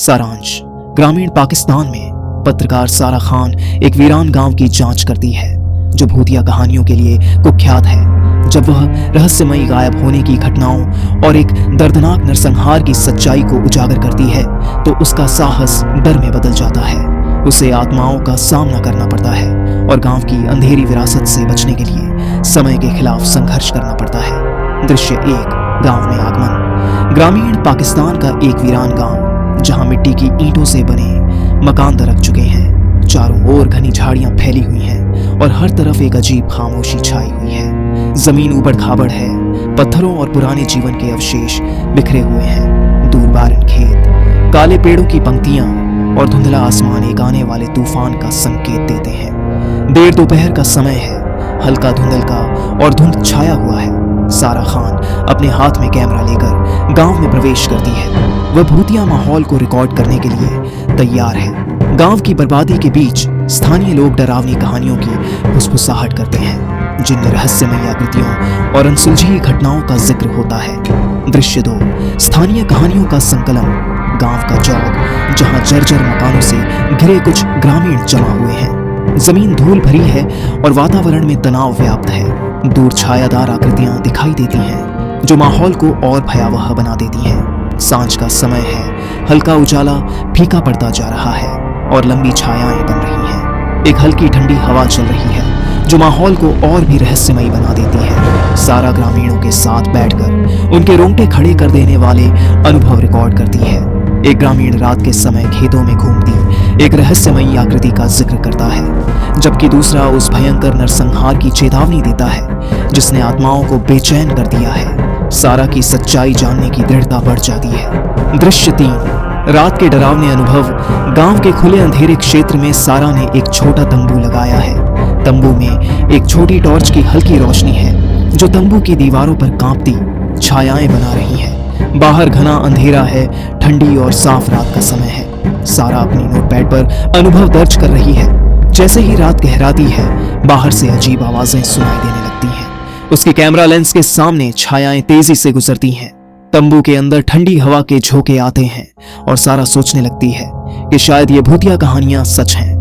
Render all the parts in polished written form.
सारांश। ग्रामीण पाकिस्तान में पत्रकार सारा खान एक वीरान गांव की जांच करती है जो भूतिया कहानियों के लिए कुख्यात है। जब वह रहस्यमयी गायब होने की घटनाओं और एक दर्दनाक नरसंहार की सच्चाई को उजागर करती है तो उसका साहस डर में बदल जाता है। उसे आत्माओं का सामना करना पड़ता है और गांव की अंधेरी विरासत से बचने के लिए समय के खिलाफ संघर्ष करना पड़ता है। दृश्य 1, गांव में आगमन। ग्रामीण पाकिस्तान का एक वीरान गांव जहां मिट्टी की ईंटों से बने मकान दरक चुके हैं। चारों ओर घनी झाड़ियां फैली हुई हैं और हर तरफ एक अजीब खामोशी छाई हुई है। जमीन ऊबड़ खाबड़ है, पत्थरों और पुराने जीवन के अवशेष बिखरे हुए हैं। दूर बारिन खेत, काले पेड़ों की पंक्तियां और धुंधला आसमान एक आने वाले तूफान का संकेत देते हैं। देर दोपहर का समय है, हल्का धुंधल का और धुंध छाया हुआ है। सारा खान अपने हाथ में कैमरा लेकर गांव में प्रवेश करती है। वह भूतिया माहौल को रिकॉर्ड करने के लिए तैयार है। गांव की बर्बादी के बीच स्थानीय लोग डरावनी कहानियों की फुसफुसाहट करते हैं जिनमें रहस्यमयी आकृतियों और अनसुलझी घटनाओं का जिक्र होता है। दृश्य 2, स्थानीय कहानियों का संकलन। गांव का चौक जहां जर्जर मकानों से घिरे कुछ ग्रामीण जमा हुए हैं। जमीन धूल भरी है और वातावरण में तनाव व्याप्त है। दूर छायादार आकृतियां दिखाई देती हैं जो माहौल को और भयावह बना देती हैं। सांझ का समय है, हल्का उजाला फीका पड़ता जा रहा है और लंबी छायाएं बन रही हैं। एक हल्की ठंडी हवा चल रही है जो माहौल को और भी रहस्यमयी बना देती है। सारा ग्रामीणों के साथ बैठकर उनके रोंगटे खड़े कर देने वाले अनुभव रिकॉर्ड करती है। एक ग्रामीण रात के समय खेतों में घूमती एक रहस्यमयी आकृति का जिक्र करता है, जबकि दूसरा उस भयंकर नरसंहार की चेतावनी देता है जिसने आत्माओं को बेचैन कर दिया है। सारा की सच्चाई जानने की दृढ़ता बढ़ जाती है। दृश्य 3, रात के डरावने अनुभव। गांव के खुले अंधेरे क्षेत्र में सारा ने एक छोटा तंबू लगाया है। तंबू में एक छोटी टॉर्च की हल्की रोशनी है जो तंबू की दीवारों पर कांपती छायाएं बना रही है। बाहर घना अंधेरा है, ठंडी और साफ रात का समय है। सारा अपनी नोटपैड पर अनुभव दर्ज कर रही है। जैसे ही रात गहराती है, बाहर से अजीब आवाजें सुनाई देने लगती हैं। उसके कैमरा लेंस के सामने छायाएं तेजी से गुजरती हैं। तंबू के अंदर ठंडी हवा के झोंके आते हैं और सारा सोचने लगती है कि शायद ये भूतिया कहानियां सच हैं।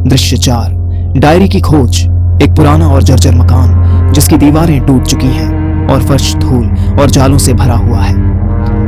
दृश्य 4, डायरी की खोज। एक पुराना और जर्जर मकान जिसकी दीवारें टूट चुकी हैं और फर्श धूल और जालों से भरा हुआ है।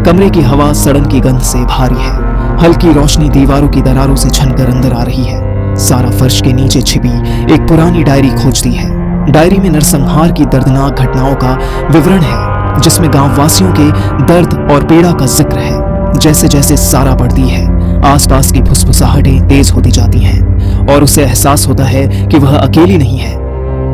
कमरे की हवा सड़न की गंध से भारी है। हल्की रोशनी दीवारों की दरारों से छनकर अंदर आ रही है। सारा फर्श के नीचे छिपी एक पुरानी डायरी खोजती है। डायरी में नरसंहार की दर्दनाक घटनाओं का विवरण है जिसमें गांव वासियों के दर्द और पीड़ा का जिक्र है। जैसे जैसे सारा बढ़ती है, आसपास की फुसफुसाहटें तेज होती जाती हैं और उसे एहसास होता है कि वह अकेली नहीं है।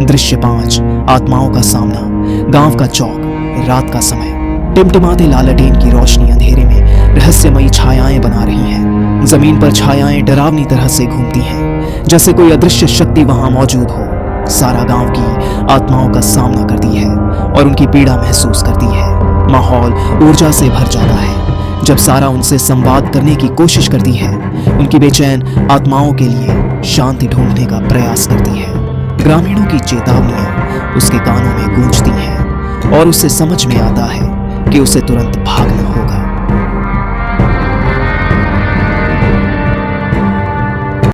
दृश्य 5, आत्माओं का सामना। गांव का चौक, रात का समय। टिमटिमाते लालटेन की रोशनी अंधेरे में रहस्यमयी छायाएं बना रही है। जमीन पर छायाएं डरावनी तरह से घूमती हैं जैसे कोई अदृश्य शक्ति वहां मौजूद हो। सारा गांव की आत्माओं का सामना करती है और उनकी पीड़ा महसूस करती है। माहौल ऊर्जा से भर जाता है जब सारा उनसे संवाद करने की कोशिश करती है। उनकी बेचैन आत्माओं के लिए शांति ढूंढने का प्रयास करती है। ग्रामीणों की चेतावनियां उसके कानों में गूंजती हैं और उसे समझ में आता है कि उसे तुरंत भागना